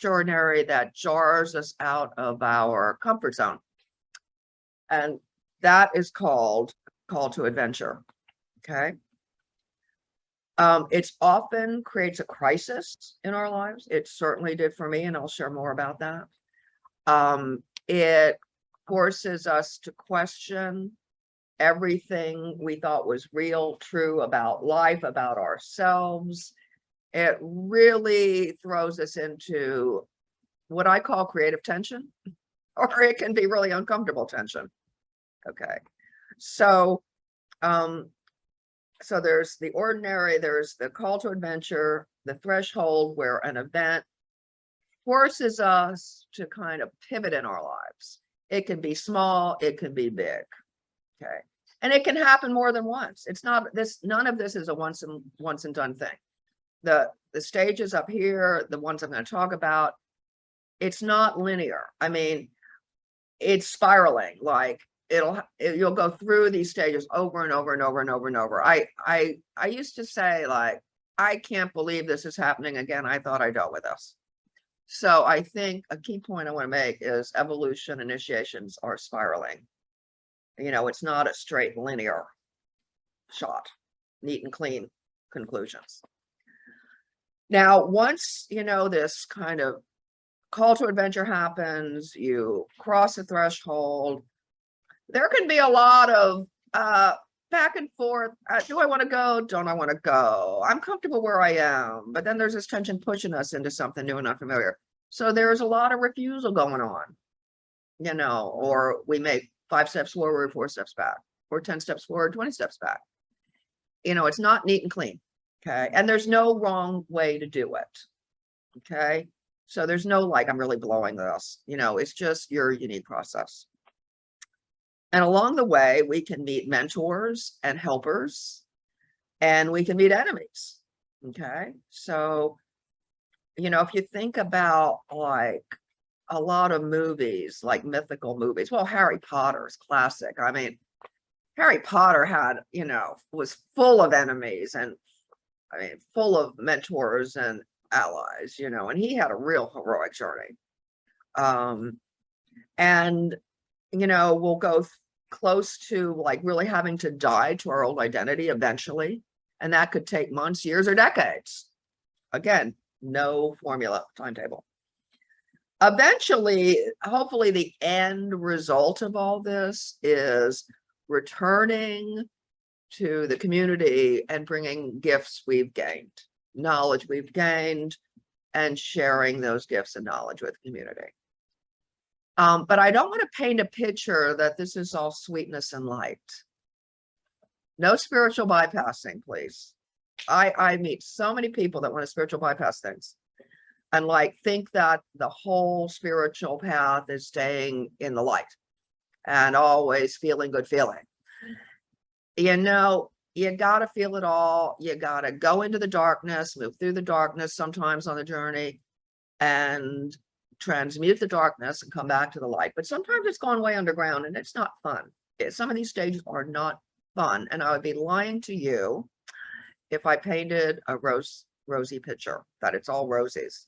extraordinary that jars us out of our comfort zone. And that is called call to adventure. Okay. It's often creates a crisis in our lives. It certainly did for me, and I'll share more about that. It forces us to question everything we thought was real, true about life, about ourselves. It really throws us into what I call creative tension, or it can be really uncomfortable tension. Okay. So, so there's the ordinary, there's the call to adventure, the threshold where an event forces us to kind of pivot in our lives. It can be small, it can be big. Okay. And it can happen more than once. It's not this, none of this is a once and done thing. The stages up here, the ones I'm going to talk about, it's not linear. I mean, it's spiraling. Like you'll go through these stages over and over and over and over and over. I used to say, like, I can't believe this is happening again. I thought I dealt with this. So I think a key point I want to make is evolution initiations are spiraling. You know, it's not a straight linear shot, neat and clean conclusions. Now, once, you know, this kind of call to adventure happens, you cross a threshold, there can be a lot of back and forth. Do I want to go? Don't I want to go? I'm comfortable where I am. But then there's this tension pushing us into something new and unfamiliar. So there's a lot of refusal going on, you know, or we make 5 steps forward, 4 steps back, or 10 steps forward, 20 steps back. You know, it's not neat and clean. Okay. And there's no wrong way to do it. Okay. So there's no, like, I'm really blowing this, you know, it's just your unique process. And along the way, we can meet mentors and helpers, and we can meet enemies. Okay. So, you know, if you think about like a lot of movies, like mythical movies, well, Harry Potter's classic. I mean, Harry Potter had, you know, was full of enemies and I mean, full of mentors and allies, you know, and he had a real heroic journey. And, you know, we'll go close to like really having to die to our old identity eventually. And that could take months, years, or decades. Again, no formula timetable. Eventually, hopefully the end result of all this is returning to the community and bringing gifts we've gained, knowledge we've gained, and sharing those gifts and knowledge with the community. But I don't want to paint a picture that this is all sweetness and light. No spiritual bypassing, please. I meet so many people that want to spiritual bypass things and like think that the whole spiritual path is staying in the light and always feeling good feeling. You know, you got to feel it all. You got to go into the darkness, move through the darkness sometimes on the journey and transmute the darkness and come back to the light. But sometimes it's gone way underground and it's not fun. Some of these stages are not fun. And I would be lying to you if I painted a rosy picture, that it's all roses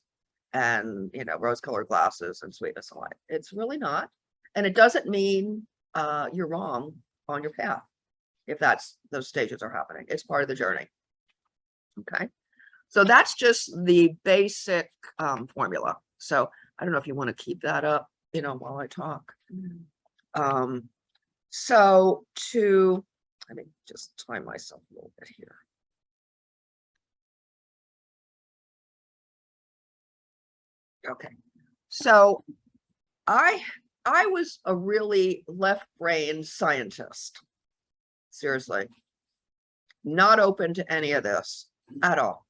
and, you know, rose-colored glasses and sweetness and light. It's really not. And it doesn't mean you're wrong on your path if those stages are happening. It's part of the journey. Okay. So that's just the basic formula. So I don't know if you want to keep that up, you know, while I talk. So let me just time myself a little bit here. Okay, so I was a really left-brain scientist. Seriously, not open to any of this at all.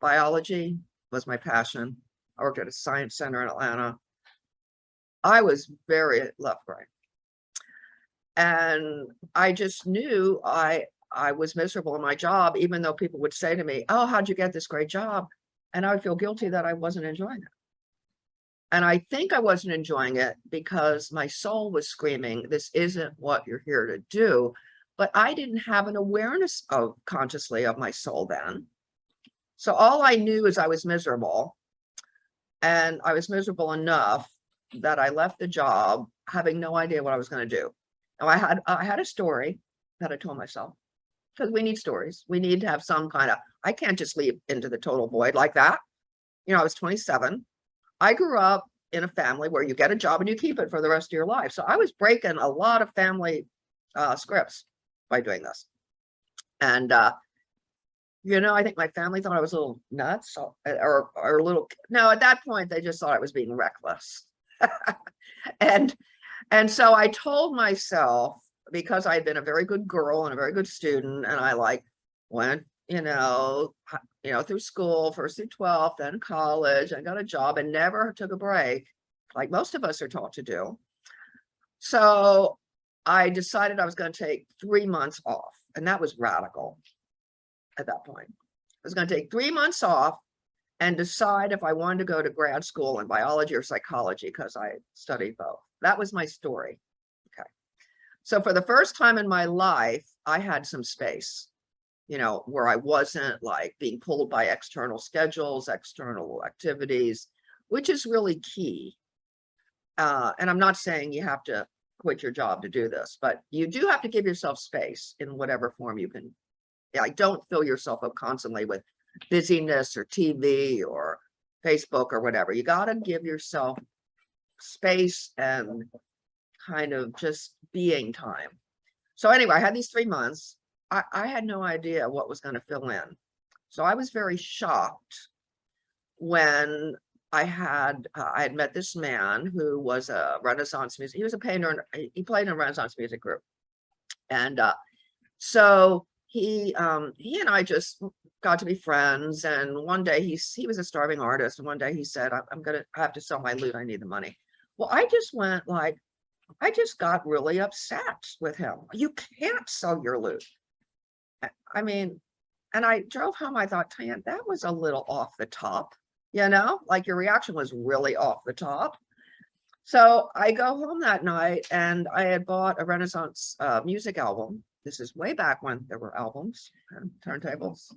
Biology was my passion. I worked at a science center in Atlanta. I was very left-brain. And I just knew I was miserable in my job, even though people would say to me, oh, how'd you get this great job? And I would feel guilty that I wasn't enjoying it. And I think I wasn't enjoying it because my soul was screaming, this isn't what you're here to do. But I didn't have an awareness of consciously of my soul then. So all I knew is I was miserable. And I was miserable enough that I left the job having no idea what I was going to do. Now I had a story that I told myself, because we need stories. We need to have some kind of, I can't just leave into the total void like that. You know, I was 27. I grew up in a family where you get a job and you keep it for the rest of your life. So I was breaking a lot of family scripts by doing this. And, you know, I think my family thought I was a little nuts or a little, no, at that point, they just thought I was being reckless. and so I told myself, because I'd been a very good girl and a very good student, and I like went, you know, through school, first through 12th, then college, I got a job and never took a break, like most of us are taught to do. So I decided I was going to take 3 months off, and that was radical at that point. I was going to take 3 months off and decide if I wanted to go to grad school in biology or psychology, because I studied both. That was my story. Okay. So for the first time in my life, I had some space, you know, where I wasn't like being pulled by external schedules, external activities, which is really key. And I'm not saying you have to quit your job to do this, but you do have to give yourself space in whatever form you can. Like, don't fill yourself up constantly with busyness or TV or Facebook or whatever. You got to give yourself space and kind of just being time. So anyway, I had these 3 months. I had no idea what was going to fill in. So I was very shocked when I had met this man who was a Renaissance music. He was a painter, and he played in a Renaissance music group. And so he and I just got to be friends. And one day he was a starving artist. And one day he said, I have to sell my lute. I need the money. Well, I just went like, I just got really upset with him. You can't sell your lute. I mean, and I drove home. I thought, Dianne, that was a little off the top, you know, like your reaction was really off the top. So I go home that night and I had bought a Renaissance music album. This is way back when there were albums and turntables.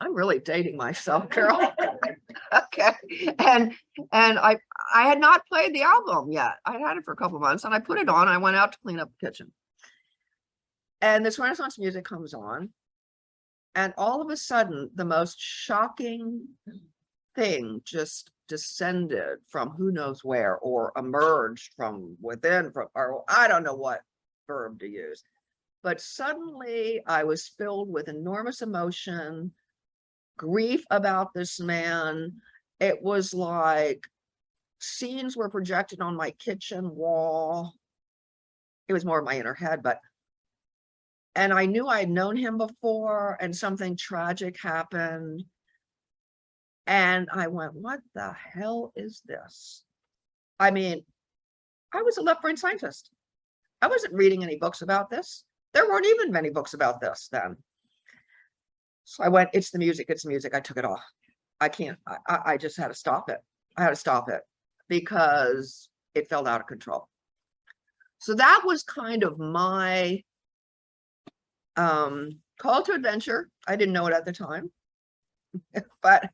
I'm really dating myself, Carol. Okay. And I had not played the album yet. I had it for a couple of months and I put it on. I went out to clean up the kitchen. And this Renaissance music comes on. And all of a sudden, the most shocking thing just descended from who knows where, or emerged from within, or I don't know what verb to use. But suddenly I was filled with enormous emotion, grief about this man. It was like scenes were projected on my kitchen wall. It was more of my inner head, and I knew I had known him before and something tragic happened. And I went, what the hell is this? I mean, I was a left-brain scientist. I wasn't reading any books about this. There weren't even many books about this then. So I went, it's the music, it's the music. I took it off. I can't, I just had to stop it. I had to stop it because it felt out of control. So that was kind of my call to adventure. I didn't know it at the time, but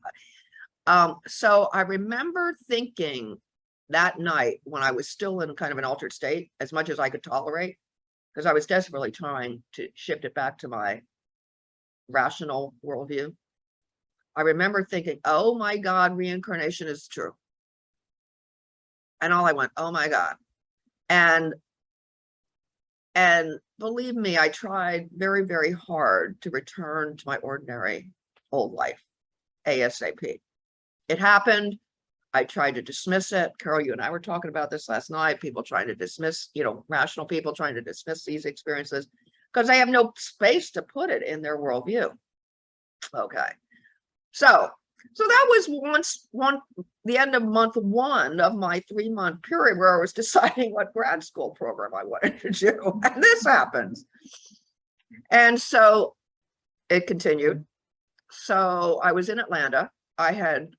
so I remember thinking that night when I was still in kind of an altered state, as much as I could tolerate, because I was desperately trying to shift it back to my rational worldview. I remember thinking, oh my God, reincarnation is true. And all I went, oh my God. And believe me, I tried very, very hard to return to my ordinary old life, ASAP. It happened. I tried to dismiss it. Carol, you and I were talking about this last night, people trying to dismiss, you know, rational people trying to dismiss these experiences because they have no space to put it in their worldview. Okay. So that was the end of month 1 of my 3-month period where I was deciding what grad school program I wanted to do. And this happens. And so it continued. So I was in Atlanta. I had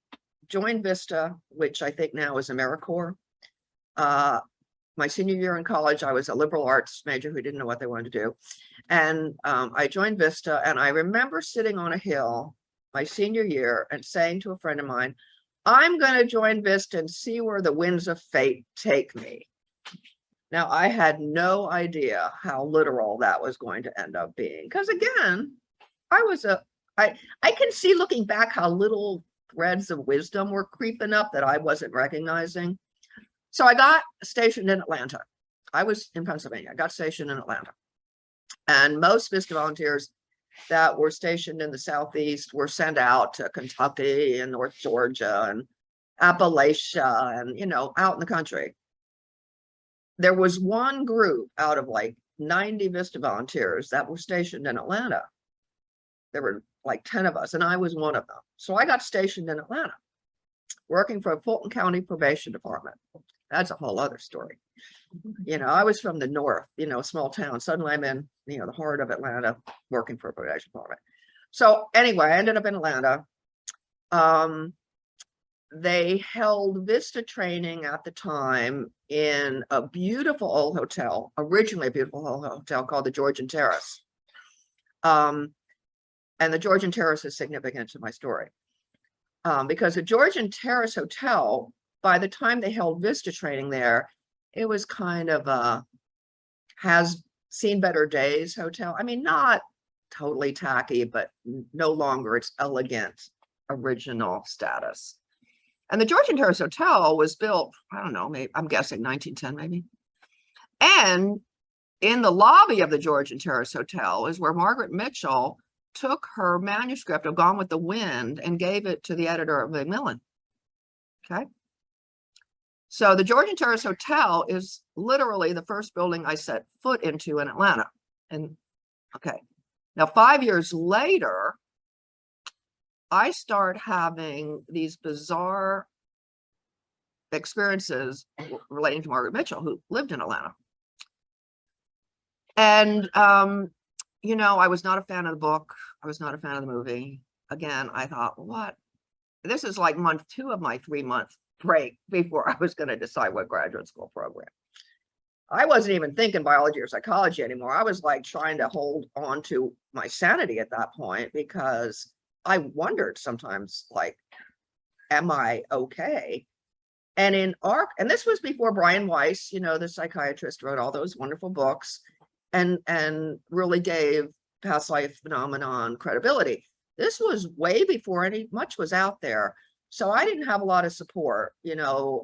joined Vista, which I think now is AmeriCorps. My senior year in college, I was a liberal arts major who didn't know what they wanted to do. And I joined Vista, and I remember sitting on a hill my senior year and saying to a friend of mine, I'm going to join Vista and see where the winds of fate take me. Now, I had no idea how literal that was going to end up being. Because again, I can see looking back how little threads of wisdom were creeping up that I wasn't recognizing. So I got stationed in Atlanta. I was in Pennsylvania. I got stationed in Atlanta. And most Vista volunteers that were stationed in the Southeast were sent out to Kentucky and North Georgia and Appalachia and, you know, out in the country. There was one group out of like 90 Vista volunteers that were stationed in Atlanta. There were like 10 of us, and I was one of them. So I got stationed in Atlanta, working for a Fulton County Probation Department. That's a whole other story. You know, I was from the north, you know, small town. Suddenly I'm in, you know, the heart of Atlanta, working for a probation department. So anyway, I ended up in Atlanta. They held Vista training at the time in a beautiful old hotel, originally a beautiful old hotel called the Georgian Terrace. And the Georgian Terrace is significant to my story. Because the Georgian Terrace Hotel, by the time they held Vista training there, it was kind of a has seen better days hotel. I mean, not totally tacky, but no longer its elegant, original status. And the Georgian Terrace Hotel was built, I don't know, maybe, I'm guessing 1910 maybe. And in the lobby of the Georgian Terrace Hotel is where Margaret Mitchell took her manuscript of Gone with the Wind and gave it to the editor of Macmillan. Okay. So the Georgian Terrace Hotel is literally the first building I set foot into in Atlanta. And okay, now 5 years later, I start having these bizarre experiences relating to Margaret Mitchell, who lived in Atlanta. And, you know, I was not a fan of the book. I was not a fan of the movie. Again, I thought, what? This is like month 2 of my 3-month break before I was going to decide what graduate school program. I wasn't even thinking biology or psychology anymore. I was like trying to hold on to my sanity at that point, because I wondered sometimes, like, am I okay? And and this was before Brian Weiss, you know, the psychiatrist, wrote all those wonderful books and really gave past life phenomenon credibility. This was way before much was out there. So I didn't have a lot of support, you know.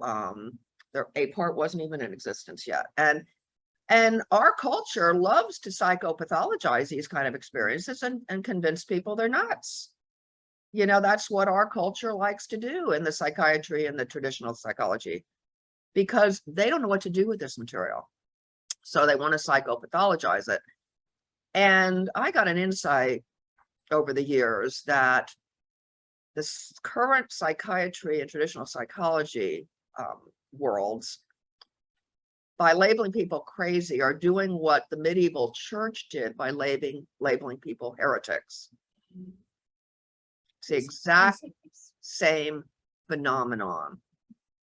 Their APART wasn't even in existence yet. And our culture loves to psychopathologize these kind of experiences and convince people they're nuts. You know, that's what our culture likes to do in the psychiatry and the traditional psychology, because they don't know what to do with this material. So they want to psychopathologize it. And I got an insight over the years that this current psychiatry and traditional psychology worlds, by labeling people crazy, are doing what the medieval church did by labeling people heretics. It's the exact same phenomenon,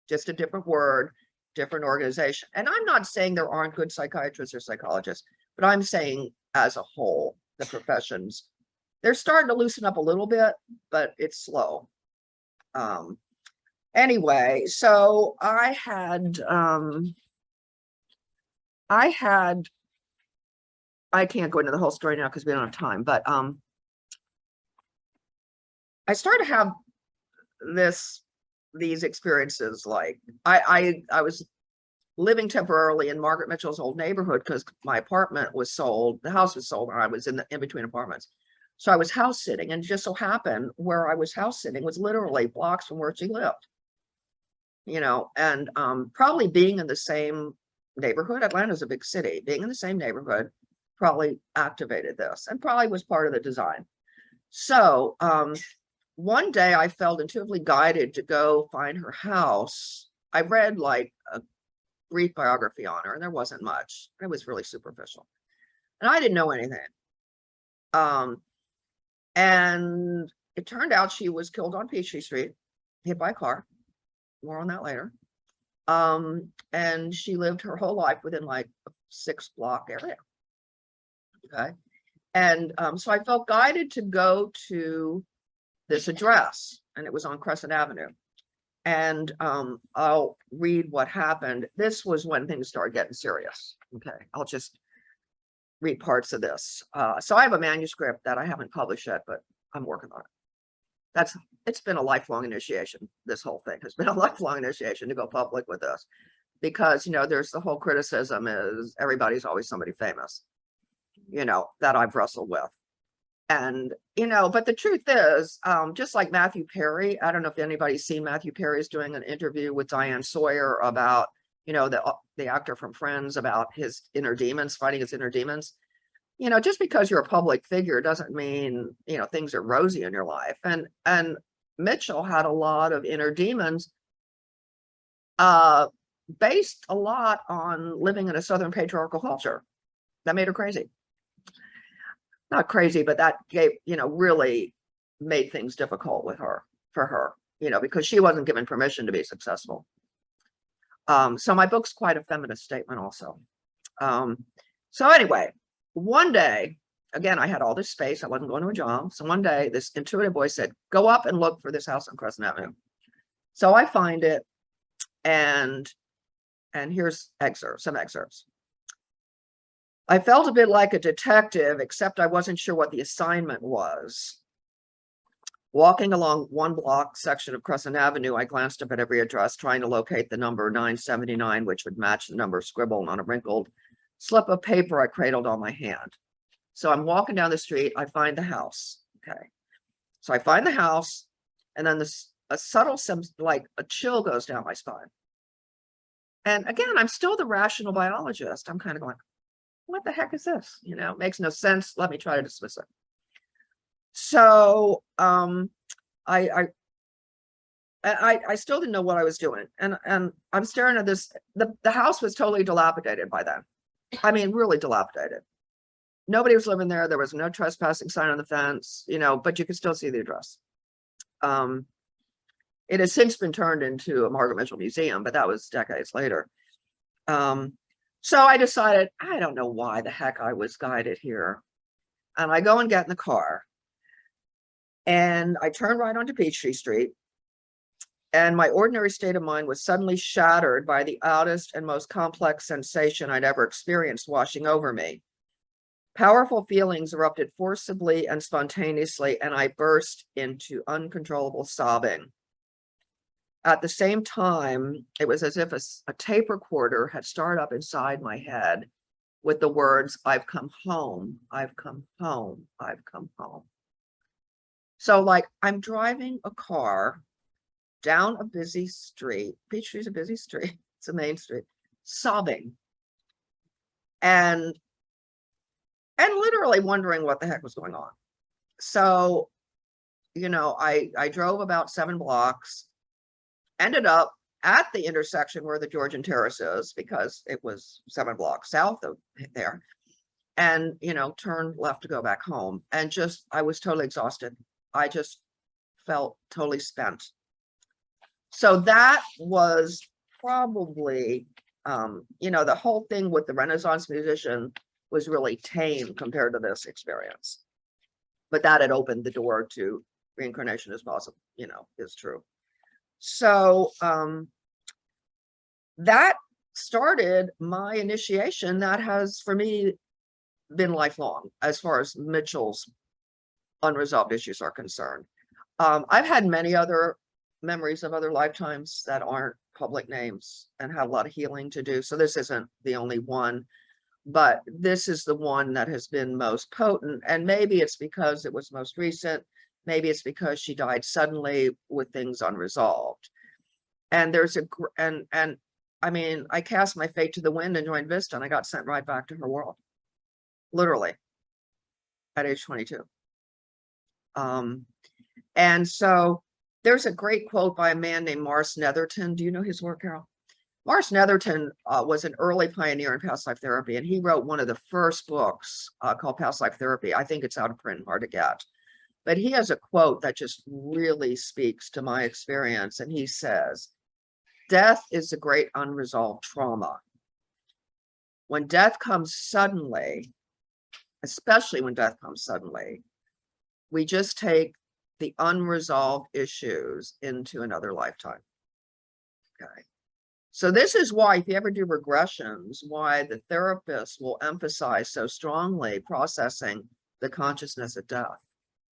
just a different word, different organization. And I'm not saying there aren't good psychiatrists or psychologists, but I'm saying as a whole, the professions, they're starting to loosen up a little bit, but it's slow. Anyway, so I can't go into the whole story now because we don't have time, but I started to have these experiences. Like I was living temporarily in Margaret Mitchell's old neighborhood because my apartment was sold, the house was sold, and I was in between apartments. So I was house sitting, and it just so happened where I was house sitting was literally blocks from where she lived. You know, and probably being in the same neighborhood, Atlanta's a big city, being in the same neighborhood probably activated this and probably was part of the design. So one day I felt intuitively guided to go find her house. I read like a brief biography on her, and there wasn't much. It was really superficial. And I didn't know anything. And it turned out she was killed on Peachtree Street, hit by a car. More on that later. And she lived her whole life within like a 6-block area. Okay. And so I felt guided to go to this address, and it was on Crescent Avenue. And I'll read what happened. This was when things started getting serious. Okay, I'll just read parts of this. So I have a manuscript that I haven't published yet, but I'm working on it. It's been a lifelong initiation. This whole thing has been a lifelong initiation to go public with this, because, you know, there's the whole criticism is everybody's always somebody famous, you know, that I've wrestled with. And, you know, but the truth is, just like Matthew Perry, I don't know if anybody's seen Matthew Perry's doing an interview with Diane Sawyer about, you know, the actor from Friends, about his inner demons, fighting his inner demons. You know, just because you're a public figure doesn't mean, you know, things are rosy in your life. And Mitchell had a lot of inner demons, based a lot on living in a Southern patriarchal culture. That made her crazy. Not crazy, but that gave, you know, really made things difficult with her, for her, you know, because she wasn't given permission to be successful. So my book's quite a feminist statement also. So anyway, one day, again, I had all this space. I wasn't going to a job. So one day, this intuitive voice said, go up and look for this house on Crescent Avenue. So I find it, and here's some excerpts. I felt a bit like a detective, except I wasn't sure what the assignment was. Walking along one block section of Crescent Avenue, I glanced up at every address, trying to locate the number 979, which would match the number scribbled on a wrinkled slip of paper I cradled on my hand. So I'm walking down the street, I find the house. Okay. So I find the house, and then a subtle, like a chill goes down my spine. And again, I'm still the rational biologist. I'm kind of going, what the heck is this? You know, it makes no sense. Let me try to dismiss it. So I still didn't know what I was doing. And I'm staring at this. The house was totally dilapidated by then. I mean, really dilapidated. Nobody was living there. There was no trespassing sign on the fence, you know, but you could still see the address. It has since been turned into a Margaret Mitchell Museum, but that was decades later. So I decided, I don't know why the heck I was guided here. And I go and get in the car. And I turn right onto Peachtree Street. And my ordinary state of mind was suddenly shattered by the oddest and most complex sensation I'd ever experienced washing over me. Powerful feelings erupted forcibly and spontaneously, and I burst into uncontrollable sobbing. At the same time, it was as if a tape recorder had started up inside my head with the words, I've come home, I've come home, I've come home. So like I'm driving a car down a busy street. Peachtree's a busy street. It's a main street, sobbing. And literally wondering what the heck was going on. So, you know, I drove about 7 blocks, ended up at the intersection where the Georgian Terrace is, because it was 7 blocks south of there, and, you know, turned left to go back home. And just, I was totally exhausted. I just felt totally spent. So that was probably, you know, the whole thing with the Renaissance musician was really tame compared to this experience. But that had opened the door to reincarnation as possible, you know, is true. So that started my initiation that has, for me, been lifelong as far as Mitchell's unresolved issues are concerned. I've had many other memories of other lifetimes that aren't public names and have a lot of healing to do. So this isn't the only one, but this is the one that has been most potent. And maybe it's because it was most recent. Maybe it's because she died suddenly with things unresolved. And there's and I mean, I cast my fate to the wind and joined Vista, and I got sent right back to her world, literally, at age 22. And so there's a great quote by a man named Morris Netherton. Do you know his work, Carol? Morris Netherton was an early pioneer in past life therapy, and he wrote one of the first books called Past Life Therapy. I think it's out of print, hard to get. But he has a quote that just really speaks to my experience. And he says, death is a great unresolved trauma. When death comes suddenly, especially when death comes suddenly, we just take the unresolved issues into another lifetime. Okay. So this is why, if you ever do regressions, why the therapist will emphasize so strongly processing the consciousness of death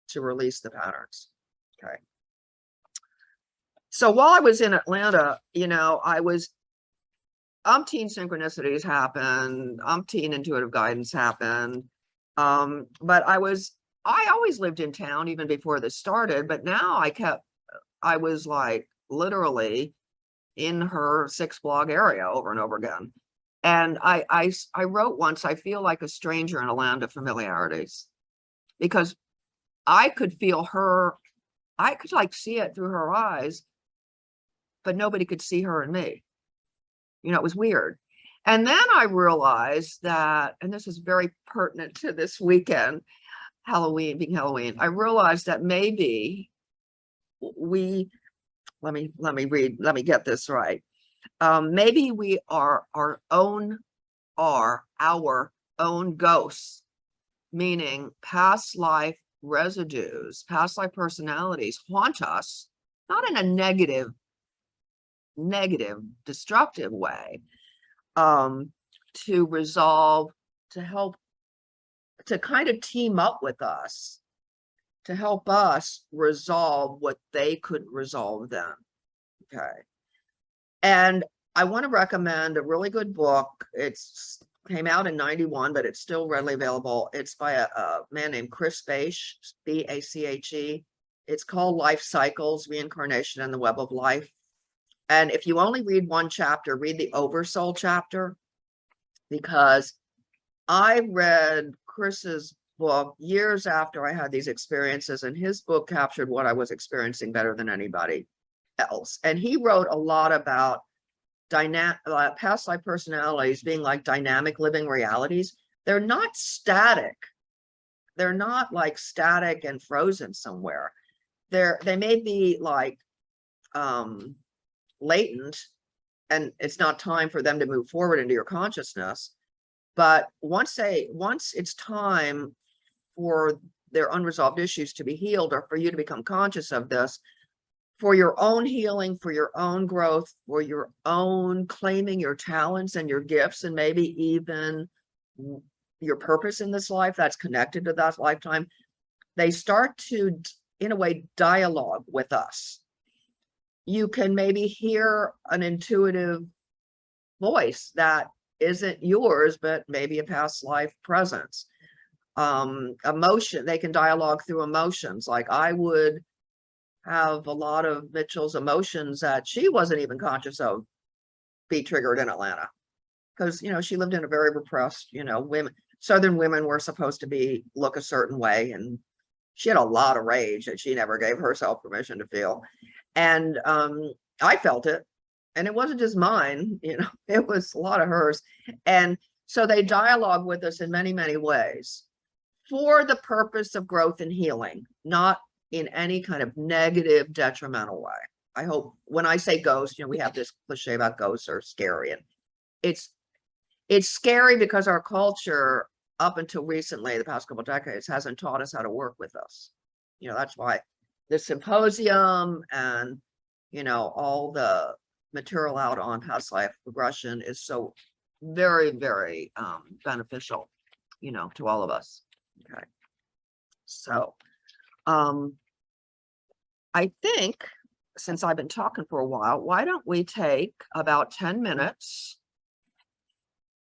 to release the patterns. Okay. So while I was in Atlanta, you know, umpteen synchronicities happened, umpteen intuitive guidance happened. But I always lived in town even before this started, but now I was like literally in her 6-block area over and over again. And I wrote once, I feel like a stranger in a land of familiarities, because I could feel her, I could like see it through her eyes, but nobody could see her and me. You know, it was weird. And then I realized that, and this is very pertinent to this weekend, Halloween, being Halloween, I realized that maybe let me get this right. Maybe we are our own ghosts, meaning past life residues, past life personalities haunt us, not in a negative, destructive way, to resolve, to help, to kind of team up with us, to help us resolve what they couldn't resolve then. Okay. And I want to recommend a really good book. It's came out in 91, but it's still readily available. It's by a man named Chris Bache, B-A-C-H-E. It's called Life Cycles, Reincarnation and the Web of Life. And if you only read one chapter, read the Oversoul chapter, because I read Chris's book years after I had these experiences, and his book captured what I was experiencing better than anybody else. And he wrote a lot about past life personalities being like dynamic living realities. They're not static. They're not like static and frozen somewhere. They may be like latent, and it's not time for them to move forward into your consciousness. But once it's time for their unresolved issues to be healed, or for you to become conscious of this, for your own healing, for your own growth, for your own claiming your talents and your gifts, and maybe even your purpose in this life that's connected to that lifetime, they start to, in a way, dialogue with us. You can maybe hear an intuitive voice that isn't yours, but maybe a past life presence. Emotion, they can dialogue through emotions. Like I would have a lot of Mitchell's emotions that she wasn't even conscious of be triggered in Atlanta, because, you know, she lived in a very repressed, you know, Southern women were supposed to look a certain way, and she had a lot of rage that she never gave herself permission to feel. And I felt it, and it wasn't just mine, you know, it was a lot of hers. And so they dialogue with us in many, many ways for the purpose of growth and healing, not in any kind of negative, detrimental way. I hope when I say ghost, you know, we have this cliche about ghosts are scary, and it's scary because our culture, up until recently, the past couple of decades, hasn't taught us how to work with us. You know, that's why the Symposium and, you know, all the material out on past life regression is so very, very beneficial, you know, to all of us. Okay. So I think, since I've been talking for a while, why don't we take about 10 minutes?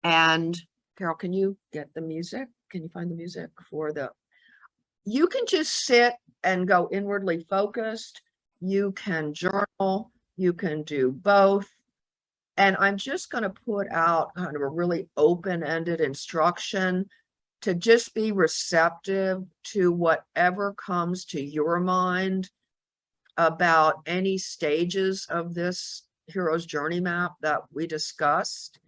And Carol, can you get the music? Can you find the music for you can just sit and go inwardly focused. You can journal, you can do both. And I'm just going to put out kind of a really open-ended instruction to just be receptive to whatever comes to your mind about any stages of this hero's journey map that we discussed.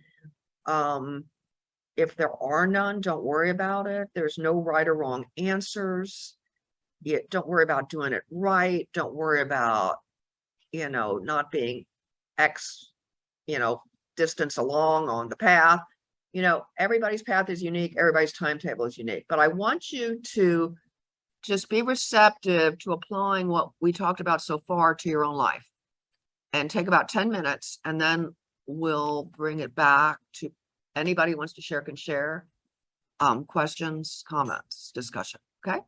If there are none, don't worry about it. There's no right or wrong answers. Don't worry about doing it right. Don't worry about, you know, not being distance along on the path. You know, everybody's path is unique. Everybody's timetable is unique. But I want you to just be receptive to applying what we talked about so far to your own life. and take about 10 minutes, and then we'll bring it back to anybody who wants to share can share. Questions, comments, discussion, okay?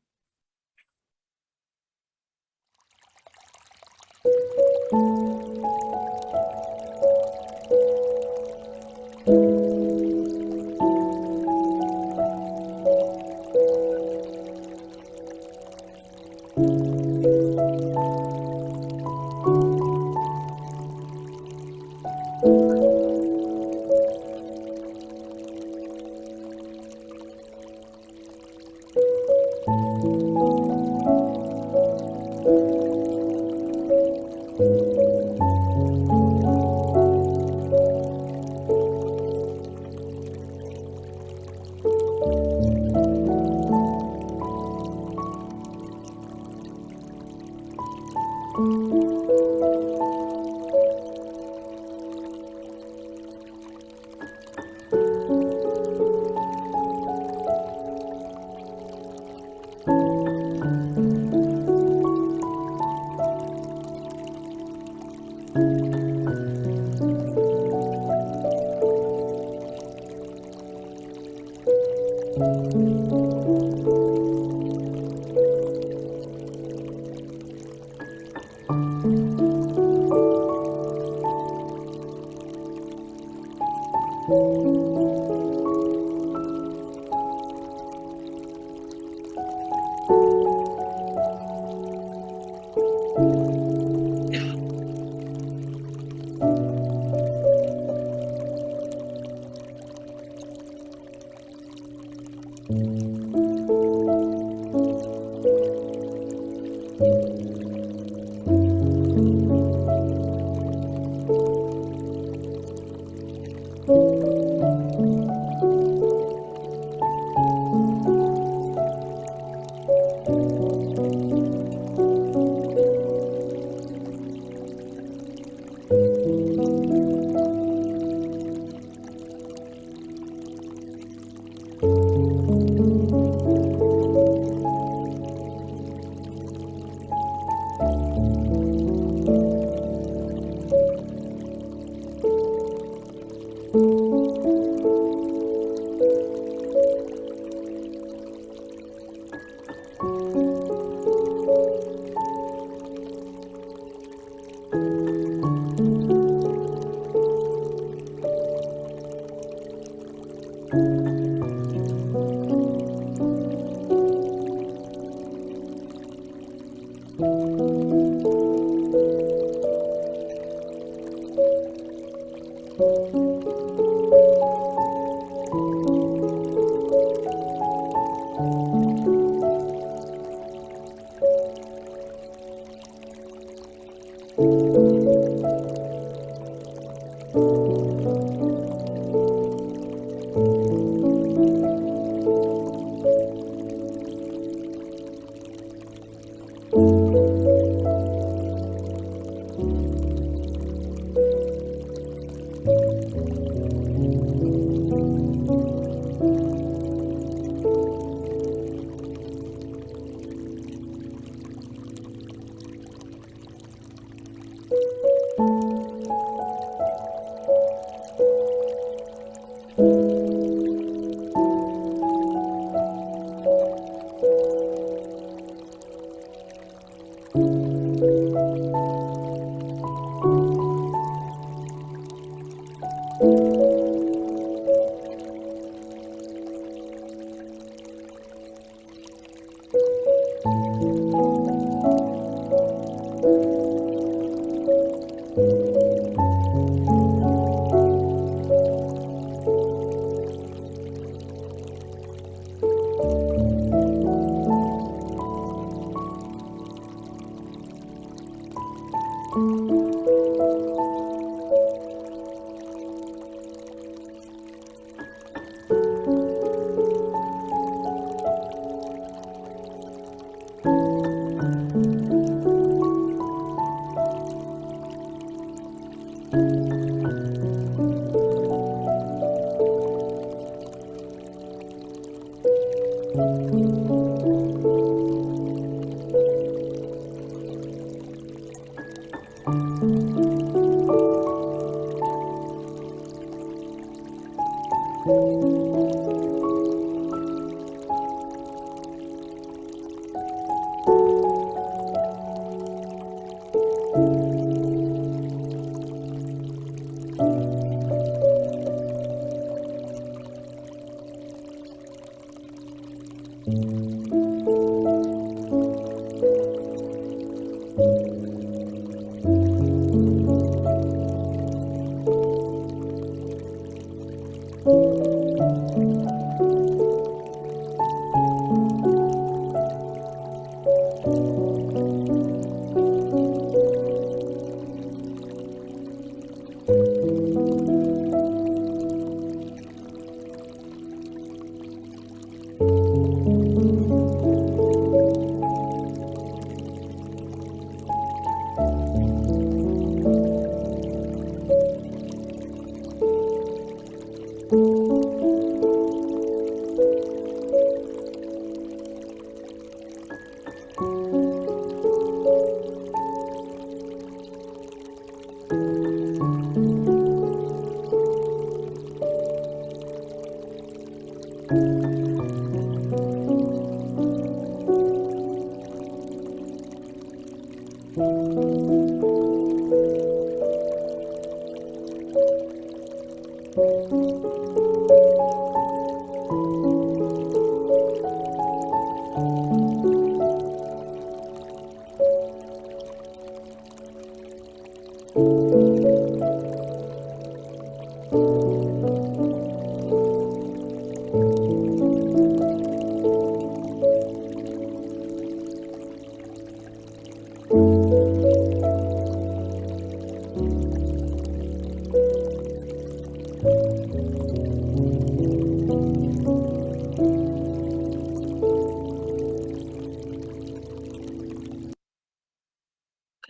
Okay,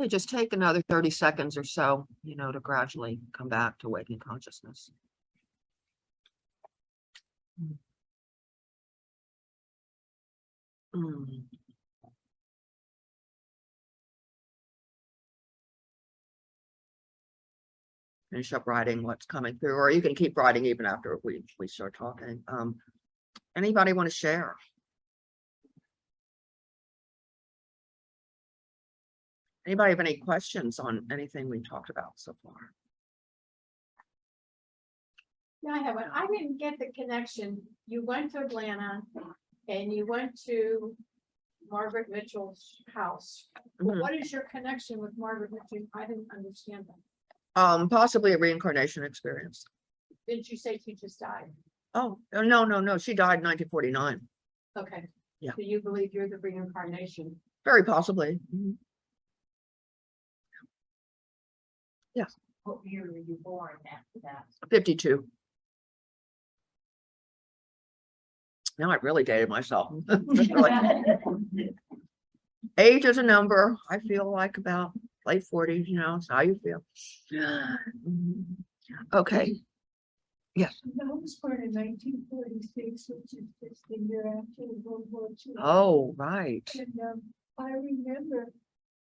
just take another 30 seconds or so, to gradually come back to waking consciousness. Mm. Finish up writing what's coming through, or you can keep writing even after we start talking. Anybody want to share? Anybody have any questions on anything we talked about so far? Yeah, I have one. I didn't get the connection. You went to Atlanta and you went to Margaret Mitchell's house. Mhm. What is your connection with Margaret Mitchell? I didn't understand that. Possibly a reincarnation experience. Didn't you say she just died? Oh, no. She died in 1949. Okay. Yeah. So you believe you're the reincarnation? Very possibly. Mhm. Yes. What year were you born after that? 52. Now I really dated myself. Age is a number. I feel like about late 40s, it's how you feel. Mhm. Okay. Yes. I was born in 1946, which is just the year after World War II. Oh, right. And I remember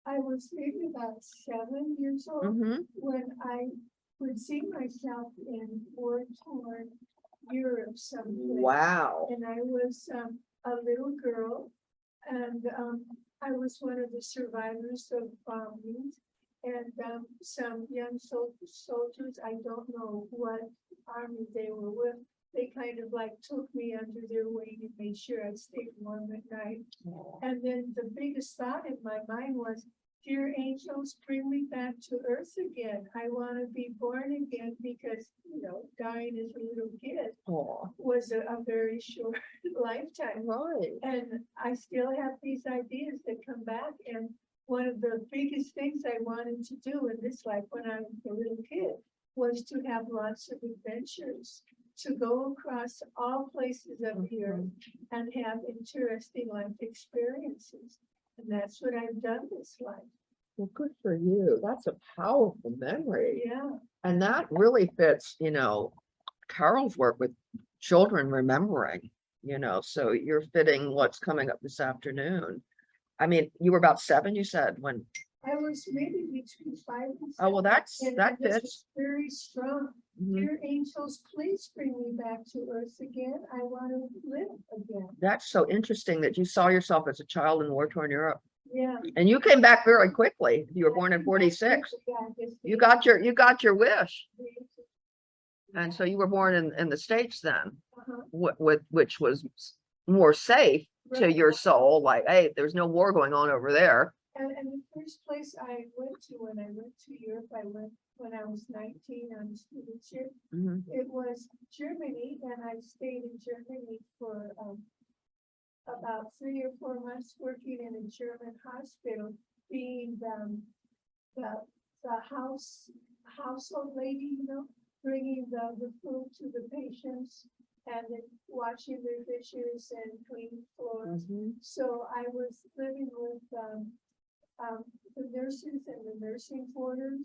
I was maybe about 7 years old Mm-hmm. when I would see myself in war-torn Europe someplace. Wow. And I was a little girl, and I was one of the survivors of bombings. And some young soldiers, I don't know what army they were with, they kind of like took me under their wing and made sure I stayed warm at night. And then the biggest thought in my mind was, dear angels, bring me back to earth again. I want to be born again because, dying as a little kid was a very short lifetime. Right. And I still have these ideas that come back. And one of the biggest things I wanted to do in this life when I was a little kid was to have lots of adventures, to go across all places of the earth and have interesting life experiences. And that's what I've done this life. Well, good for you. That's a powerful memory. Yeah. And that really fits, Carol's work with children remembering, so you're fitting what's coming up this afternoon. I mean, you were about 7, you said, when I was maybe between 5 and 6. Oh, well, that And fits. was very strong. Mhm. Dear angels, please bring me back to earth again. I want to live again. That's so interesting that you saw yourself as a child in war-torn Europe. Yeah. And you came back very quickly. You were born in 46. Yeah, I guess You they- got your wish. they- And so you were born in the States then, uh-huh. which was more safe to Right. your soul. Like, hey, there's no war going on over there. And the first place I went to when I went to Europe, I went when I was 19 on a student trip. Mhm. It was Germany, and I stayed in Germany for about 3 or 4 months working in a German hospital, being the household lady, you know, bringing the food to the patients and then washing their dishes and cleaning floors. Mhm. So I was living with the nurses and the nursing quarters.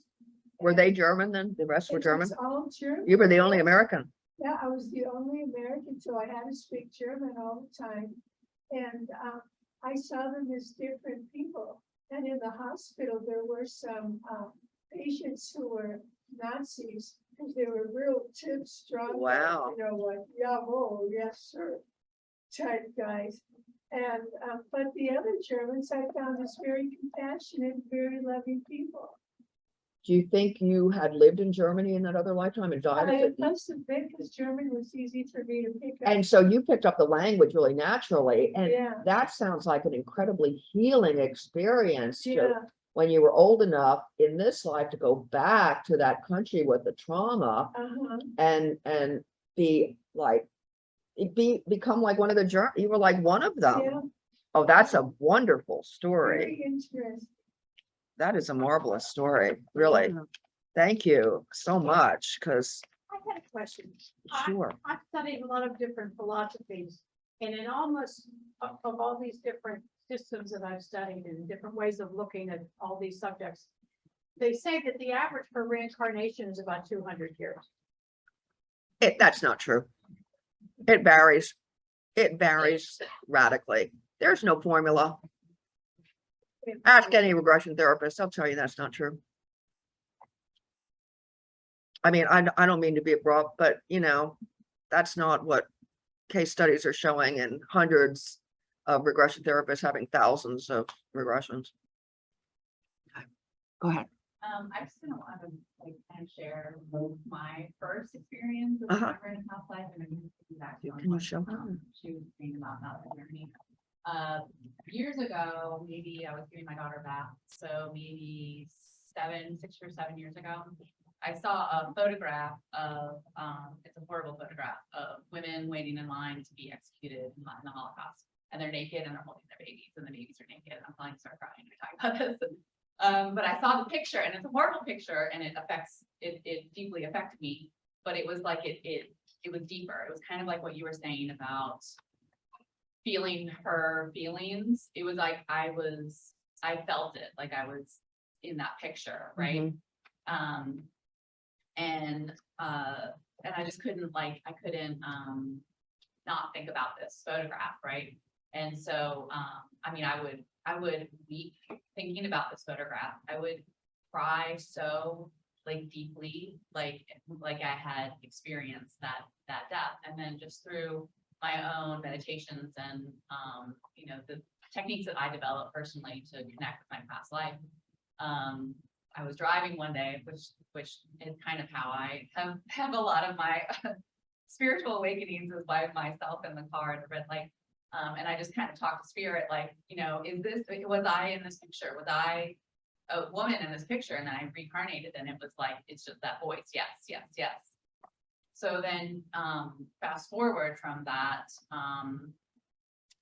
Were they German then? The rest were It German? was all German. You were the only American. Yeah, I was the only American, so I had to speak German all the time. And I saw them as different people. And in the hospital, there were some patients who were Nazis, because they were real tip strong. Wow. You know, like, jawohl, yes, sir, type guys. And, but the other Germans I found as very compassionate, very loving people. Do you think you had lived in Germany in that other lifetime and died? I must have been, because German was easy for me to pick up. And so you picked up the language really naturally, and Yeah. that sounds like an incredibly healing experience to- Yeah, when you were old enough in this life to go back to that country with the trauma and be like, become like one of the German, you were like one of them. yeah, Oh, that's a wonderful story. very interesting. That is a marvelous story, really. Thank you so much, because I had a question. sure. I've studied a lot of different philosophies, and in almost of all these different systems that I've studied and different ways of looking at all these subjects, they say that the average for reincarnation is about 200 years. That's not true. It varies. It varies radically. There's no formula. Ask any regression therapist, they'll tell you that's not true. I mean, I don't mean to be abrupt, but you know, that's not what case studies are showing, and hundreds of regression therapists having thousands of regressions. Okay, go ahead. I just didn't want to like kind of share my first experience with Uh-huh. my in house life, and then you back to Can you show her? she was saying about the journey. Years ago, maybe I was giving my daughter bath, so maybe 6 or 7 years ago, I saw a photograph of it's a horrible photograph of women waiting in line to be executed in the Holocaust, and they're naked and they're holding their babies, and the babies are naked. I'm planning to start crying when I talk about this. But I saw the picture, and it's a horrible picture, and it deeply affected me. But it was like it was deeper. It was kind of like what you were saying about feeling her feelings. It was like I felt it, like I was in that picture, right? And I just couldn't not think about this photograph, right? And so I mean, I would weep thinking about this photograph. I would cry so like deeply, like I had experienced that death. And then just through my own meditations and you know, the techniques that I developed personally to connect with my past life. I was driving one day, which is kind of how I have a lot of my spiritual awakenings, is by myself in the car at the red light. And I just kind of talked to spirit, like, you know, was I in this picture? Was I a woman in this picture? And then I reincarnated, and it was like, it's just that voice. Yes, yes, yes. So then fast forward from that,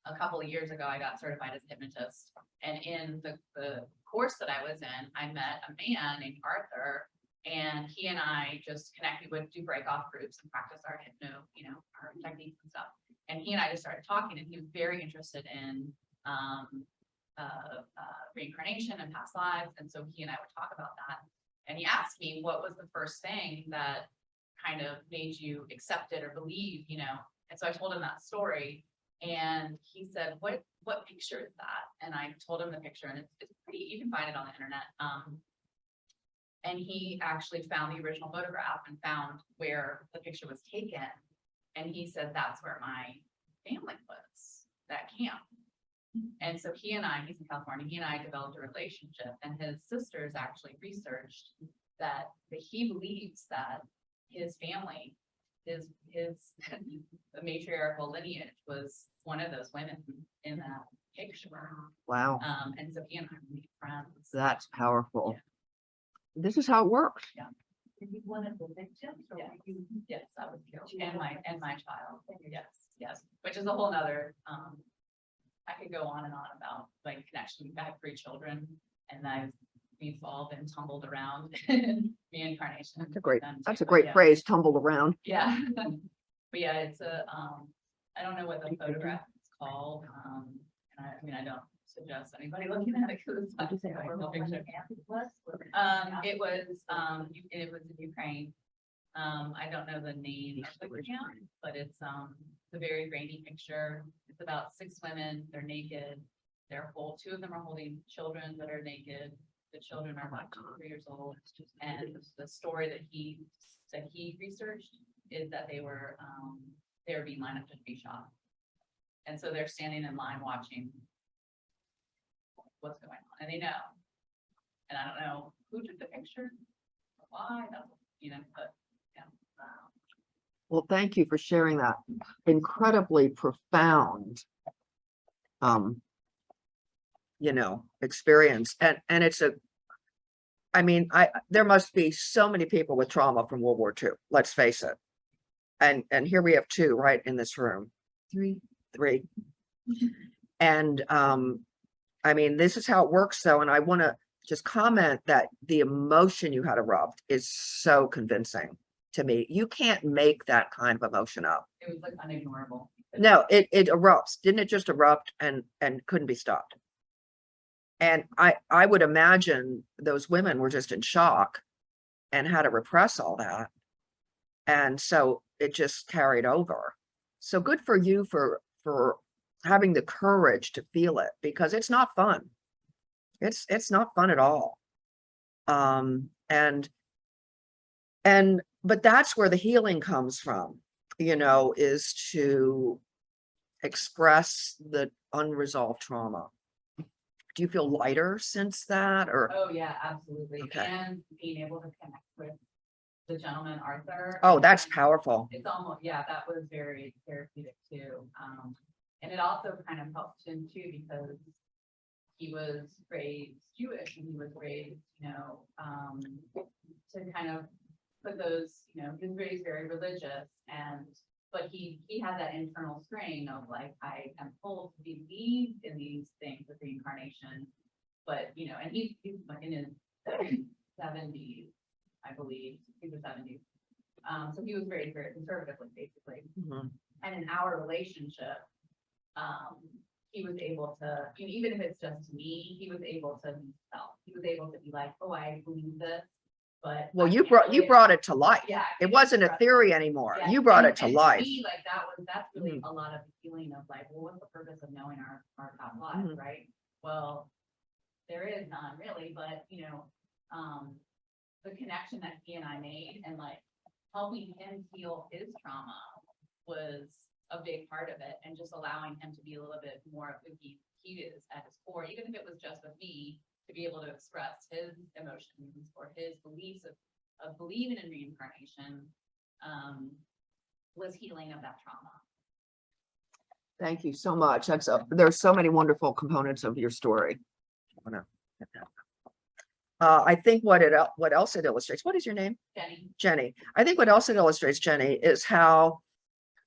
a couple of years ago, I got certified as a hypnotist. And in the course that I was in, I met a man named Arthur, and he and I just connected. We would do break-off groups and practice our hypno, you know, our techniques and stuff. And he and I just started talking, and he was very interested in reincarnation and past lives. And so he and I would talk about that. And he asked me, what was the first thing that kind of made you accept it or believe, you know? And so I told him that story, and he said, what picture is that? And I told him the picture, and it's pretty, you can find it on the internet. And he actually found the original photograph and found where the picture was taken. And he said, that's where my family was, that camp. And so he and I, he's in California, he and I developed a relationship, and his sisters actually researched that he believes that his family, his the matriarchal lineage was one of those women in that picture. Wow, And so he and I were friends. that's powerful. This is how it works. Did you one of the victims or Yes. were you? Yes, I was killed, and my child, yes, which is a whole nother, I could go on and on about like connection. I have 3 children, and we've all been tumbled around in reincarnation. That's a great Yeah. phrase, tumbled around. Yeah, but yeah, it's I don't know what the photograph is called, and I mean, I don't suggest anybody looking at it, because it's not a horrible picture. It was in Ukraine. I don't know the name of the camp, but it's a very grainy picture. It's about 6 women, they're naked. 2 of them are holding children that are naked. The children are about 2 or 3 years old. And the story that he researched is that they were being lined up to be shot. And so they're standing in line watching what's going on, and they know. And I don't know who took the picture, or why, but yeah. Well, thank you for sharing that incredibly profound, experience. And it's I mean, there must be so many people with trauma from World War II, let's face it. And here we have 2 right in this room. 3. And, I mean, this is how it works though. And I want to just comment that the emotion you had erupt is so convincing to me. You can't make that kind of emotion up. It was like unignorable. No, it erupts. Didn't it just erupt and couldn't be stopped? And I would imagine those women were just in shock and had to repress all that. And so it just carried over. So good for you for having the courage to feel it, because it's not fun. It's not fun at all. But that's where the healing comes from, is to express the unresolved trauma. Do you feel lighter since that, or? Oh, yeah, absolutely. Okay. And being able to connect with the gentleman, Arthur. Oh, that's and powerful. It's almost, yeah, that was very therapeutic too. And it also kind of helped him too, because he was raised Jewish, and he was raised, to kind of put those, he was raised very religious, but he had that internal strain of like, I am told to believe in these things of reincarnation, but and he's in his 70s, I believe, he's the 70s. So he was raised very conservatively, basically. Mhm. And in our relationship, he was able to, even if it's just me, he was able to himself. He was able to be like, oh, I believe this, but. Well, I you can't brought really- it to life. Yeah. It wasn't a theory anymore. Yeah, You brought and- it to and life. me, like that's really a lot of the feeling of like, well, what's the purpose of knowing our past lives, Mhm. right? Well, there is none really, but the connection that he and I made, and like helping him heal his trauma, was a big part of it, and just allowing him to be a little bit more of who he is at his core, even if it was just with me, to be able to express his emotions or his beliefs of believing in reincarnation, was healing of that trauma. Thank you so much. There's so many wonderful components of your story. I think what else it illustrates, what is your name? Jenny. I think what else it illustrates, Jenny, is how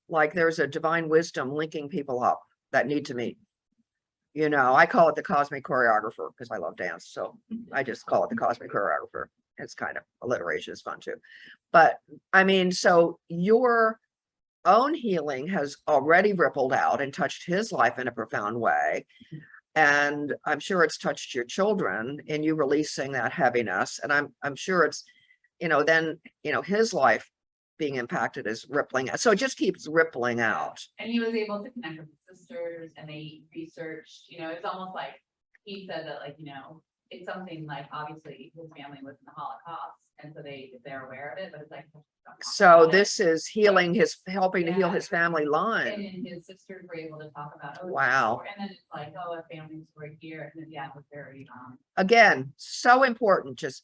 like there's a divine wisdom linking people up that need to meet. I call it the cosmic choreographer because I love dance. So I just call it the cosmic choreographer. It's kind of alliteration is fun too. But I mean, so your own healing has already rippled out and touched his life in a profound way. And I'm sure it's touched your children in you releasing that heaviness. And I'm sure it's, then, his life being impacted is rippling out. So it just keeps rippling out. And he was able to connect with his sisters, and they researched, it's almost like he said that, like, it's something like, obviously, his family was in the Holocaust, and so they're aware of it, but it's like. don't talk So about it. this is healing helping to heal Yeah. his family And line. then his sisters were able to talk about, oh. Wow. And then it's like, oh, a family story here, and then, yeah, it was very, Again, so important. Just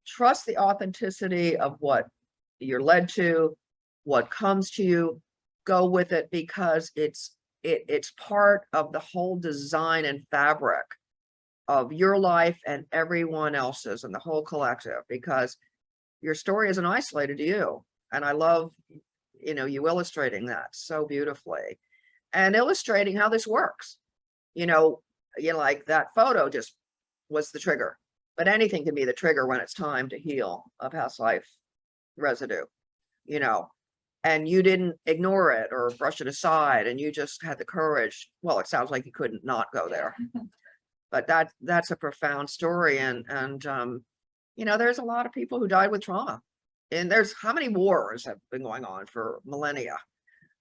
trust the authenticity of what you're led to, what comes to you, go with it, because it's part of the whole design and fabric of your life and everyone else's and the whole collective, because your story isn't isolated to you. And I love, you illustrating that so beautifully and illustrating how this works. Like that photo just was the trigger, but anything can be the trigger when it's time to heal a past life residue, and you didn't ignore it or brush it aside, and you just had the courage. Well, it sounds like you couldn't not go there, but that's a profound story. And there's a lot of people who died with trauma, and there's how many wars have been going on for millennia,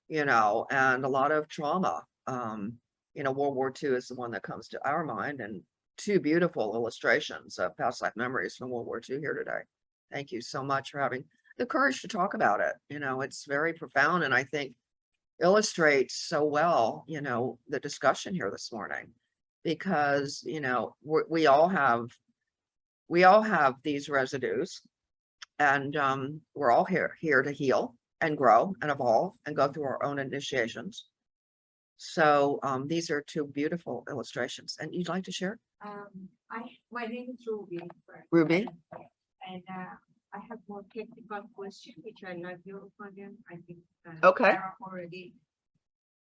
and a lot of trauma. World War II is the one that comes to our mind, and two beautiful illustrations of past life memories from World War II here today. Thank you so much for having the courage to talk about it. It's very profound, and I think illustrates so well, the discussion here this morning, because, we all have these residues, and we're all here to heal and grow and evolve and go through our own initiations. So these are two beautiful illustrations, and you'd like to share? My name is Ruby. Ruby? And I have more technical question, which I like your opinion. I think Okay. Sarah already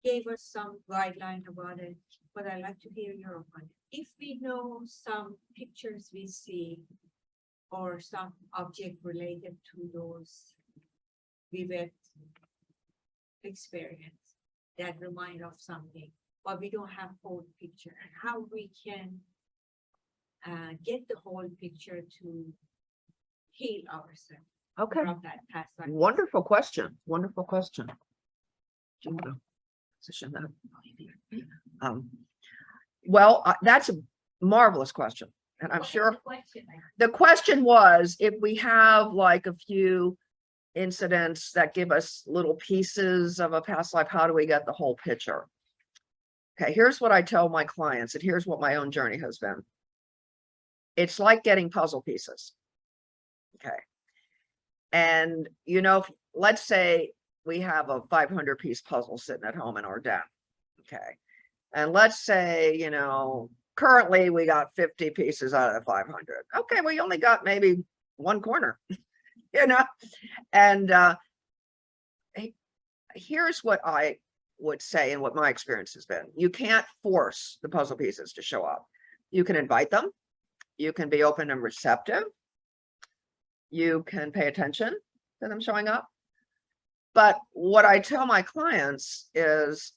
gave us some guideline about it, but I'd like to hear your opinion. If we know some pictures we see or some object related to those vivid experience that remind of something, but we don't have whole picture, and how we can get the whole picture to heal ourselves Okay. from that past life. Wonderful question. Wonderful question. Do you want to position that? Well, that's a marvelous question. And I'm sure the question was, if we have like a few incidents that give us little pieces of a past life, how do we get the whole picture? Okay, here's what I tell my clients, and here's what my own journey has been. It's like getting puzzle pieces. Okay. And, let's say we have a 500-piece puzzle sitting at home in our den. Okay. And let's say, currently we got 50 pieces out of the 500. Okay, we only got maybe one corner, and here's what I would say and what my experience has been. You can't force the puzzle pieces to show up. You can invite them. You can be open and receptive. You can pay attention to them showing up. But what I tell my clients is,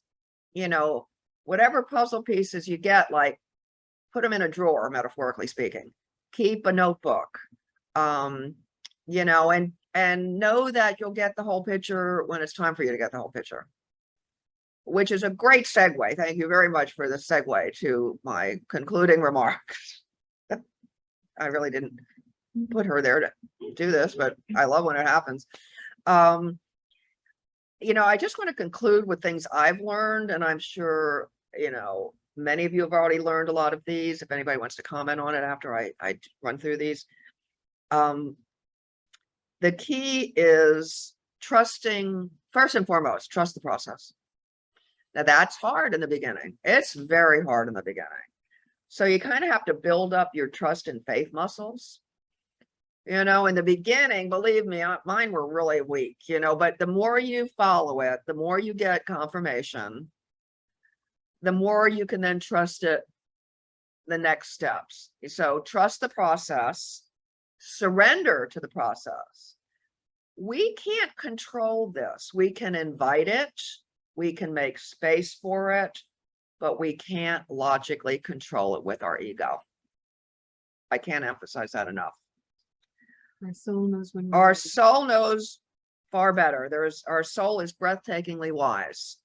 whatever puzzle pieces you get, like put them in a drawer, metaphorically speaking, keep a notebook, and know that you'll get the whole picture when it's time for you to get the whole picture, which is a great segue. Thank you very much for the segue to my concluding remarks. I really didn't put her there to do this, but I love when it happens. I just want to conclude with things I've learned, and I'm sure, many of you have already learned a lot of these. If anybody wants to comment on it after I run through these. The key is trusting, first and foremost, trust the process. Now that's hard in the beginning. It's very hard in the beginning. So you kind of have to build up your trust and faith muscles. In the beginning, believe me, mine were really weak, but the more you follow it, the more you get confirmation, the more you can then trust it, the next steps. So trust the process, surrender to the process. We can't control this. We can invite it. We can make space for it, but we can't logically control it with our ego. I can't emphasize that enough. Our soul knows when. Our soul knows far better. Our soul is breathtakingly wise.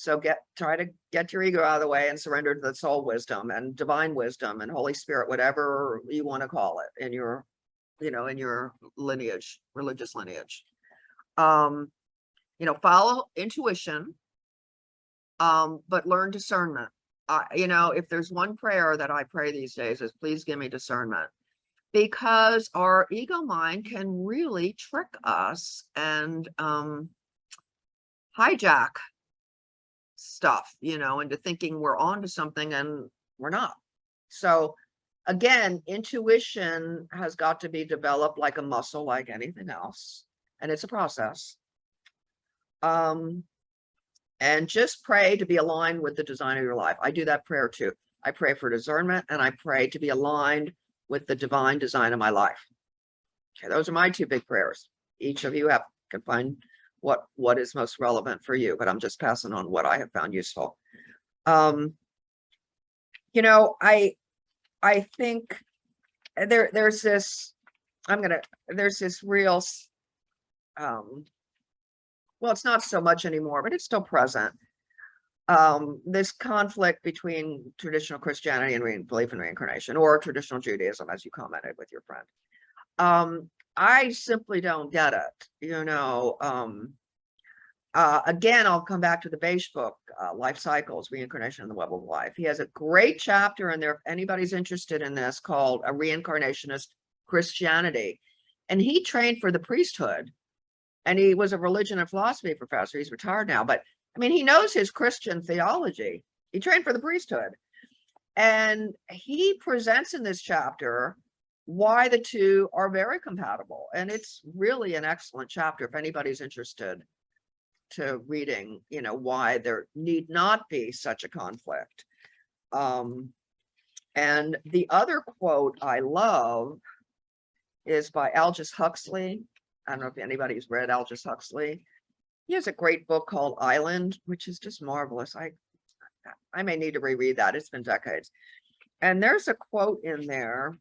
So try to get your ego out of the way and surrender to the soul wisdom and divine wisdom and Holy Spirit, whatever you want to call it in your, in your lineage, religious lineage. Follow intuition, but learn discernment. If there's one prayer that I pray these days is please give me discernment, because our ego mind can really trick us and hijack stuff, into thinking we're on to something and we're not. So again, intuition has got to be developed like a muscle, like anything else, and it's a process. And just pray to be aligned with the design of your life. I do that prayer too. I pray for discernment and I pray to be aligned with the divine design of my life. Okay, those are my two big prayers. Each of you can find what is most relevant for you, but I'm just passing on what I have found useful. I think there's this real, well, it's not so much anymore, but it's still present. This conflict between traditional Christianity and belief in reincarnation, or traditional Judaism, as you commented with your friend. I simply don't get it. Again, I'll come back to the Beige book, Life Cycles, Reincarnation and the Web of Life. He has a great chapter in there, if anybody's interested in this, called A Reincarnationist Christianity. And he trained for the priesthood, and he was a religion and philosophy professor. He's retired now, but he knows his Christian theology. He trained for the priesthood. And he presents in this chapter why the two are very compatible. And it's really an excellent chapter if anybody's interested to reading, why there need not be such a conflict. And the other quote I love is by Aldous Huxley. I don't know if anybody's read Aldous Huxley. He has a great book called Island, which is just marvelous. I may need to reread that. It's been decades. And there's a quote in there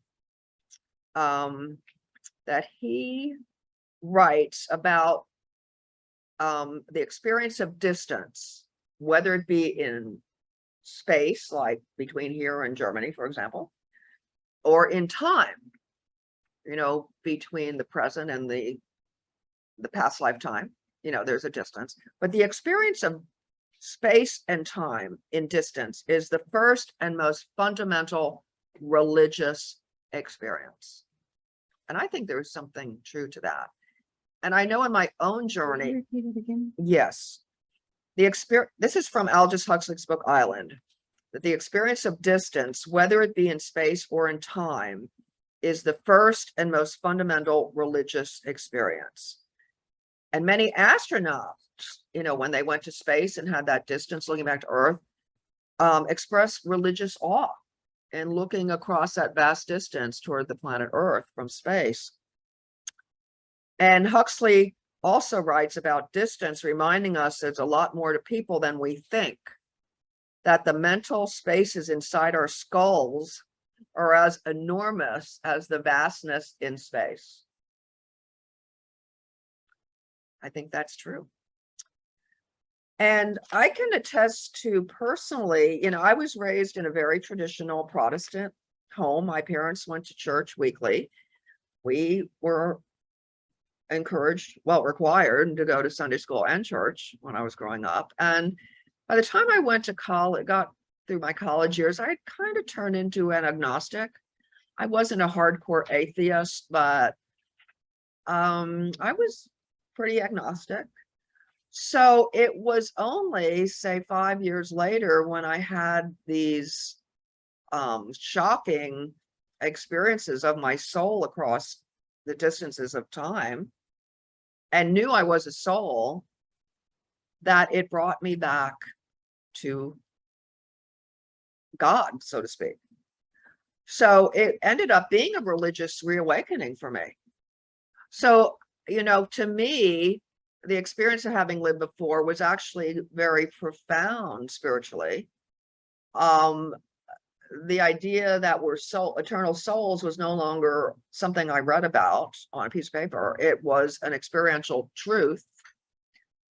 that he writes about the experience of distance, whether it be in space, like between here and Germany, for example, or in time, between the present and the past lifetime, there's a distance. But the experience of space and time in distance is the first and most fundamental religious experience. And I think there's something true to that. And I know in my own journey, Repeat it again. yes, this is from Aldous Huxley's book, Island, that the experience of distance, whether it be in space or in time, is the first and most fundamental religious experience. And many astronauts, when they went to space and had that distance looking back to Earth, expressed religious awe in looking across that vast distance toward the planet Earth from space. And Huxley also writes about distance, reminding us there's a lot more to people than we think, that the mental spaces inside our skulls are as enormous as the vastness in space. I think that's true. And I can attest to personally, I was raised in a very traditional Protestant home. My parents went to church weekly. We were required to go to Sunday school and church when I was growing up. And by the time I went to college, got through my college years, I kind of turned into an agnostic. I wasn't a hardcore atheist, but I was pretty agnostic. So it was only, say, 5 years later when I had these shocking experiences of my soul across the distances of time and knew I was a soul, that it brought me back to God, so to speak. So it ended up being a religious reawakening for me. So, to me, the experience of having lived before was actually very profound spiritually. The idea that we're eternal souls was no longer something I read about on a piece of paper. It was an experiential truth,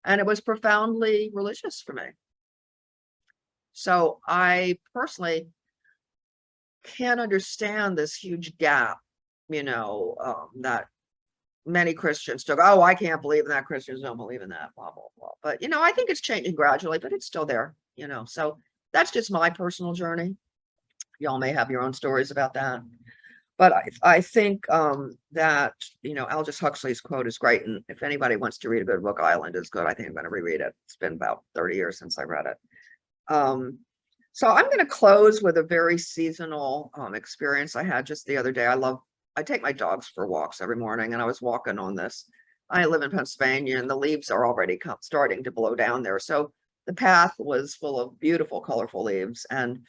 and it was profoundly religious for me. So I personally can't understand this huge gap, that many Christians took. Oh, I can't believe in that. Christians don't believe in that, blah, blah, blah. But, I think it's changing gradually, but it's still there, so that's just my personal journey. Y'all may have your own stories about that. But I think that, Aldous Huxley's quote is great. And if anybody wants to read a good book, Island is good. I think I'm going to reread it. It's been about 30 years since I read it. So I'm going to close with a very seasonal experience I had just the other day. I take my dogs for walks every morning, and I was walking on this. I live in Pennsylvania, and the leaves are already starting to blow down there. So the path was full of beautiful, colorful leaves. And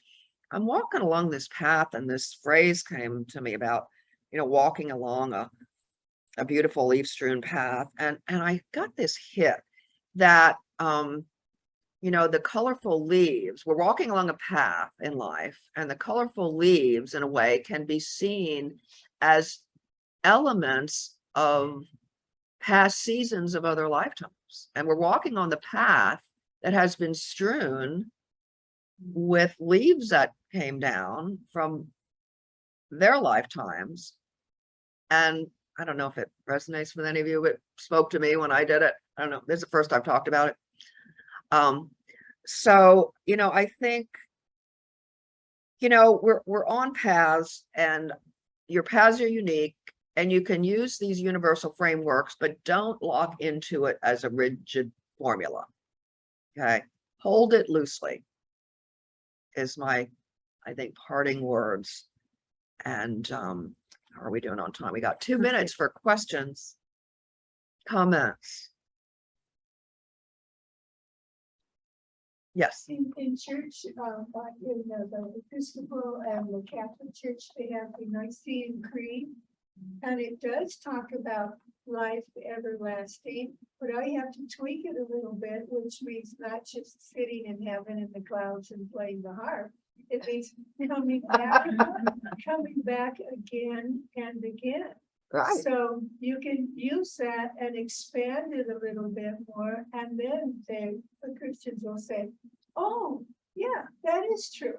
I'm walking along this path, and this phrase came to me about, walking along a beautiful leaf-strewn path. And I got this hit that, the colorful leaves, we're walking along a path in life, and the colorful leaves, in a way, can be seen as elements of past seasons of other lifetimes. And we're walking on the path that has been strewn with leaves that came down from their lifetimes. And I don't know if it resonates with any of you. It spoke to me when I did it. I don't know. This is the first I've talked about it. So, I think, we're on paths, and your paths are unique, and you can use these universal frameworks, but don't lock into it as a rigid formula. Okay. Hold it loosely is my, I think, parting words. And how are we doing on time? We got 2 minutes for questions, comments. Yes. In church, in the Episcopal and the Catholic Church, they have the Nicene Creed. And it does talk about life everlasting, but I have to tweak it a little bit, which means not just sitting in heaven in the clouds and playing the harp. It means coming back again and again. Right. So you can use that and expand it a little bit more, and then the Christians will say, oh, yeah, that is true.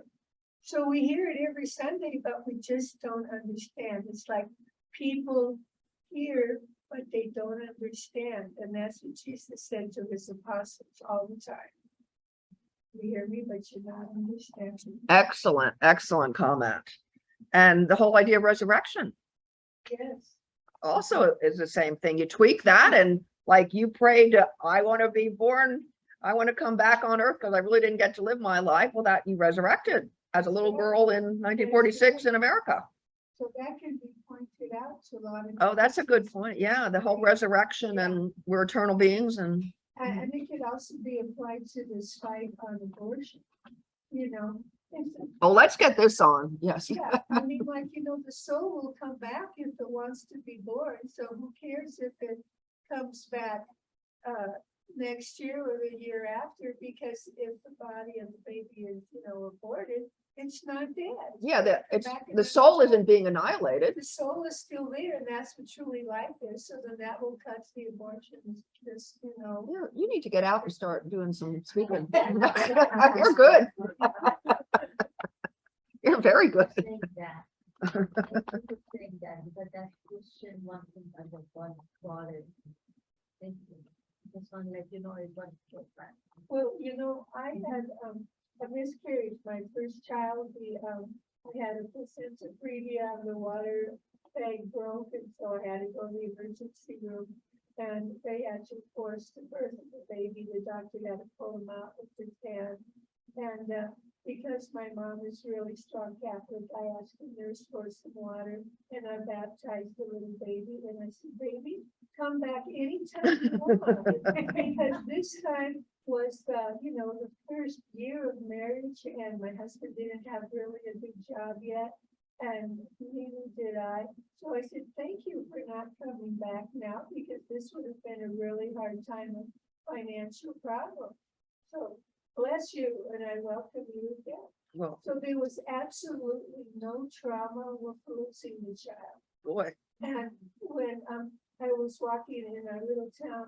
So we hear it every Sunday, but we just don't understand. It's like people hear, but they don't understand. And that's what Jesus said to his apostles all the time. You hear me, but you're not understanding. Excellent comment. And the whole idea of resurrection Yes. also is the same thing. You tweak that, and like you prayed, I want to be born, I want to come back on earth because I really didn't get to live my life. Well, that you resurrected as a little girl in 1946 in America. So that can be pointed out to a lot of. Oh, that's a good point. Yeah, the whole resurrection, and we're eternal beings. And it could also be applied to this fight on abortion, oh, let's get this on. Yes. Yeah, I mean, like, the soul will come back if it wants to be born, so who cares if it comes back next year or the year after, because if the body of the baby is, aborted, it's not dead. Yeah, the soul isn't being annihilated. The soul is still there, and that's what truly life is. So then that will cut the abortions. Just Yeah, you need to get out and start doing some speaking. You're good. You're very good. Saying that. Saying that, because that Christian one thing I was bothered. Thank you. Just want to let you know it was so bad. Well, I had a miscarriage. My first child, I had a placenta previa on the water bag broke, and so I had to go to the emergency room. And they actually forced the birth of the baby. The doctor had to pull him out with his hand. And because my mom is really strong Catholic, I asked the nurse for some water, and I baptized the little baby. And I said, baby, come back anytime you want. Because this time was the first year of marriage, and my husband didn't have really a good job yet, and neither did I. So I said, thank you for not coming back now, because this would have been a really hard time of financial problem. So bless you, and I welcome you again. Well, So there was absolutely no trauma with losing the child. boy. And when I was walking in our little town,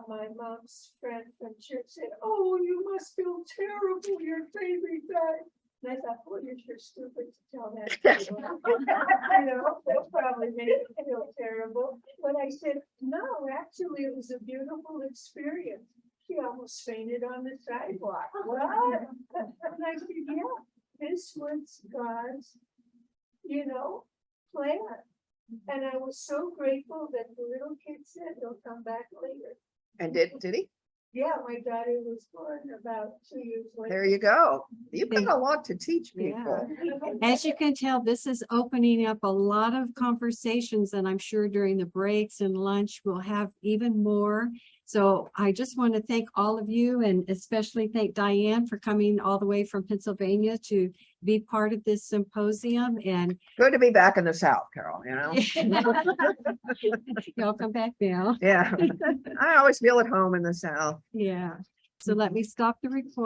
my mom's friend from church said, "Oh, you must feel terrible, your baby died." And I thought, "Oh, you're sure stupid to tell that." To you." You know, that probably made me feel terrible. But I said, "No, actually, it was a beautiful experience. She almost fainted on the sidewalk." What? And I said, "Yeah, this was God's, plan." And I was so grateful that the little kid said he'll come back later. And did he? Yeah, my daughter was born about 2 years later. There you go. You've got a lot to teach people. As you can tell, this is opening up a lot of conversations, and I'm sure during the breaks and lunch, we'll have even more. So I just want to thank all of you, and especially thank Dianne for coming all the way from Pennsylvania to be part of this symposium. And Good to be back in the South, Carol, y'all come back now. Yeah. I always feel at home in the South. Yeah. So let me stop the recording.